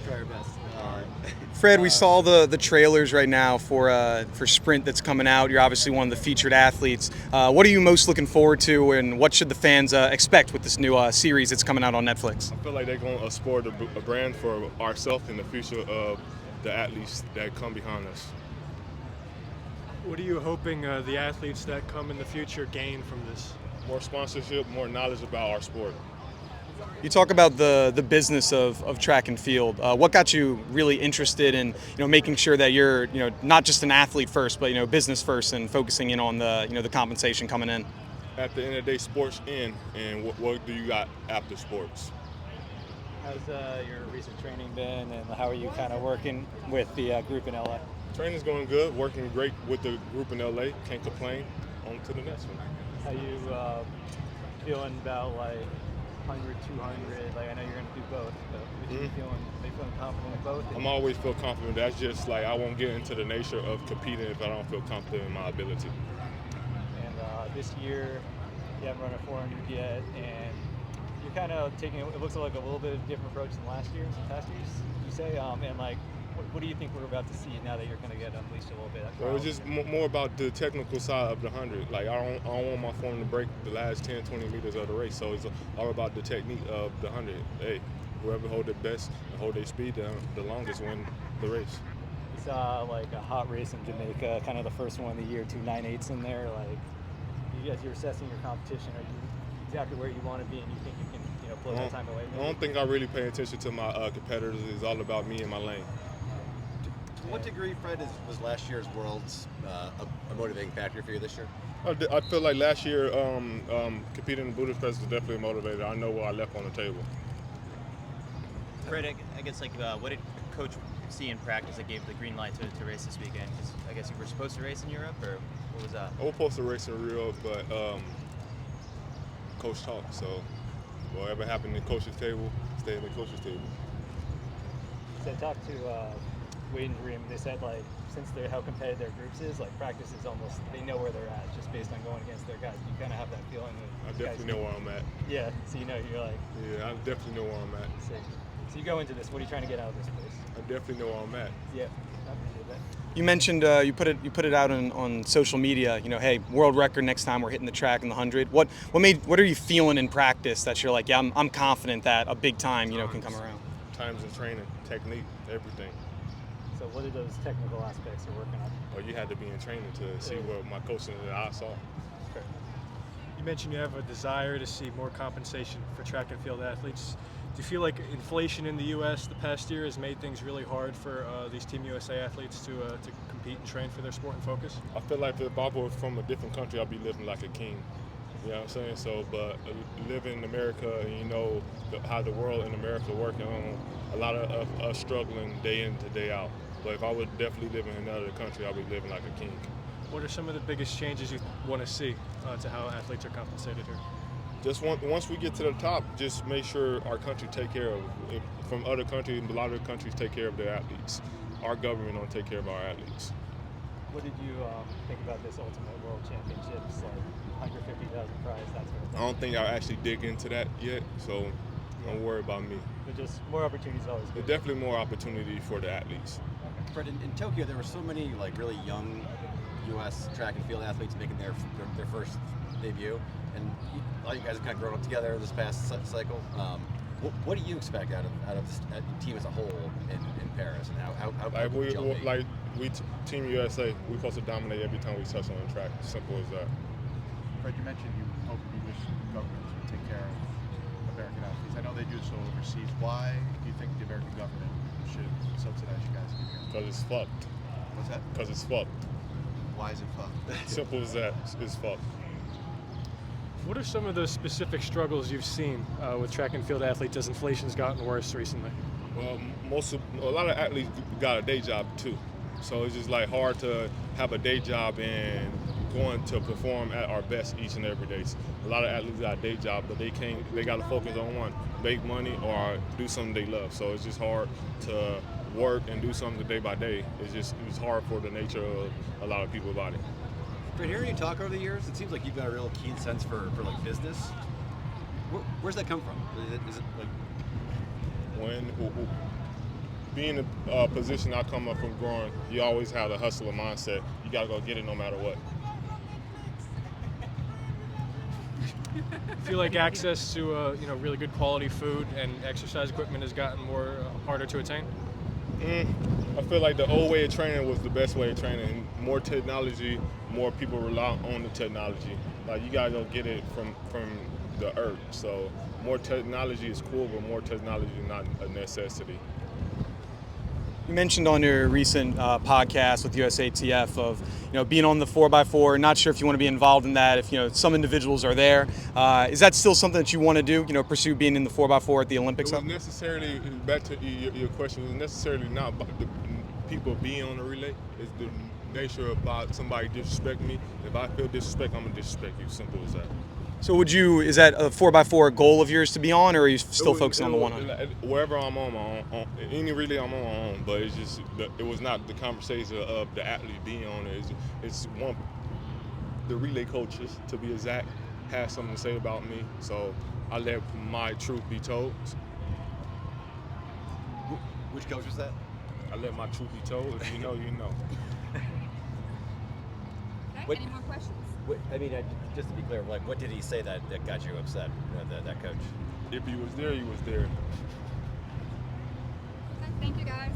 try our best. Fred, we saw the trailers right now for Sprint that's coming out. You're obviously one of the featured athletes. What are you most looking forward to, and what should the fans expect with this new series that's coming out on Netflix? I feel like they're going to sport a brand for ourselves in the future of the athletes that come behind us. What are you hoping the athletes that come in the future gain from this? More sponsorship, more knowledge about our sport. You talk about the business of track and field. What got you really interested in making sure that you're not just an athlete first, but business first, and focusing in on the compensation coming in? At the end of the day, sports end, and what do you got after sports? How's your recent training been, and how are you kind of working with the group in LA? Training's going good, working great with the group in LA. Can't complain. On to the next one. How you feeling about 100, 200? I know you're going to do both, but are you feeling confident in both? I'm always feel confident. That's just I won't get into the nature of competing if I don't feel confident in my ability. And this year, you haven't run a 400 yet, and you're kind of taking it looks like a little bit of a different approach than past years, you say, and what do you think we're about to see now that you're going to get unleashed a little bit? Well, it's just more about the technical side of the 100. I don't want my form to break the last 10, 20 meters of the race. So it's all about the technique of the 100. Hey, whoever hold it best and hold their speed down the longest win the race. You saw a hot race in Jamaica, kind of the first one of the year, 2 9/8s in there. You're assessing your competition. Are you exactly where you want to be, and you think you can blow that time away? I don't think I really pay attention to my competitors. It's all about me and my lane. To what degree, Fred, was last year's Worlds a motivating factor for you this year? I feel like last year competing in Budapest was definitely a motivator. I know what I left on the table. Fred, I guess what did Coach see in practice that gave the green light to race this weekend? Because I guess you were supposed to race in Europe, or what was that? I was supposed to race in Rio, but Coach talked. So whatever happened at Coach's table, stayed at the Coach's table. So I talked to Wade and Reem. They said since how competitive their groups is, practice is almost they know where they're at just based on going against their guys. You kind of have that feeling. I definitely know where I'm at. Yeah, so you're Yeah, I definitely know where I'm at. So you go into this. What are you trying to get out of this place? I definitely know where I'm at. Yeah, I appreciate that. You mentioned you put it out on social media. Hey, world record next time we're hitting the track in the 100. What are you feeling in practice that you're yeah, I'm confident that a big time can come around? Times in training, technique, everything. So what are those technical aspects you're working on? Oh, you had to be in training to see what my coaching that I saw. Okay. You mentioned you have a desire to see more compensation for track and field athletes. Do you feel like inflation in the U.S. the past year has made things really hard for these Team USA athletes to compete and train for their sport and focus? I feel like if I was from a different country, I'd be living like a king. You know what I'm saying? So, but living in America, and how the world in America working on, a lot of us struggling day in to day out. But if I was definitely living in another country, I'd be living like a king. What are some of the biggest changes you want to see to how athletes are compensated here? Just once we get to the top, just make sure our country take care of it. From other countries, a lot of countries take care of their athletes. Our government don't take care of our athletes. What did you think about this Ultimate World Championships, 150,000 prize, that sort of thing? I don't think I'll actually dig into that yet, so don't worry about me. But just more opportunities always good. There's definitely more opportunity for the athletes. Fred, in Tokyo, there were so many really young U.S. track and field athletes making their first debut, and all you guys have kind of grown up together this past cycle. What do you expect out of this team as a whole in Paris, and how good we Team USA, we're supposed to dominate every time we touch on the track. Simple as that. Fred, you mentioned you hope you wish governments would take care of American athletes. I know they do so overseas. Why do you think the American government should subsidize you guys? Because it's fucked. What's that? Because it's fucked. Why is it fucked? Simple as that. It's fucked. What are some of the specific struggles you've seen with track and field athletes as inflation's gotten worse recently? Well, a lot of athletes got a day job too, so it's just hard to have a day job and going to perform at our best each and every day. A lot of athletes got a day job, but they got to focus on one, make money or do something they love. So it's just hard to work and do something day by day. It's hard for the nature of a lot of people's body. Fred, hearing you talk over the years, it seems like you've got a real keen sense for business. Where's that come from? Is it When being the position I come up from growing, you always have the hustler mindset. You got to go get it no matter what. I feel like access to really good quality food and exercise equipment has gotten more harder to attain. I feel like the old way of training was the best way of training. More technology, more people rely on the technology. Like you gotta go get it from the earth. So more technology is cool, but more technology is not a necessity. You mentioned on your recent podcast with USATF of being on the 4x4. Not sure if you want to be involved in that. If some individuals are there, is that still something that you want to do? Pursue being in the 4x4 at the Olympics? It was necessarily, back to your question, it was necessarily not about the people being on the relay. It's the nature about somebody disrespect me. If I feel disrespect, I'm gonna disrespect you. Simple as that. So is that a 4x4 a goal of yours to be on, or are you still focusing on the 100? Wherever I'm on my own, any relay I'm on my own, but it's just, it was not the conversation of the athlete being on it. It's one, the relay coaches, to be exact, had something to say about me, so I let my truth be told. Which coach was that? I let my truth be told. If you know, you know. Okay, any more questions? Just to be clear, what did he say that got you upset? That coach. If he was there, he was there. Okay, thank you guys.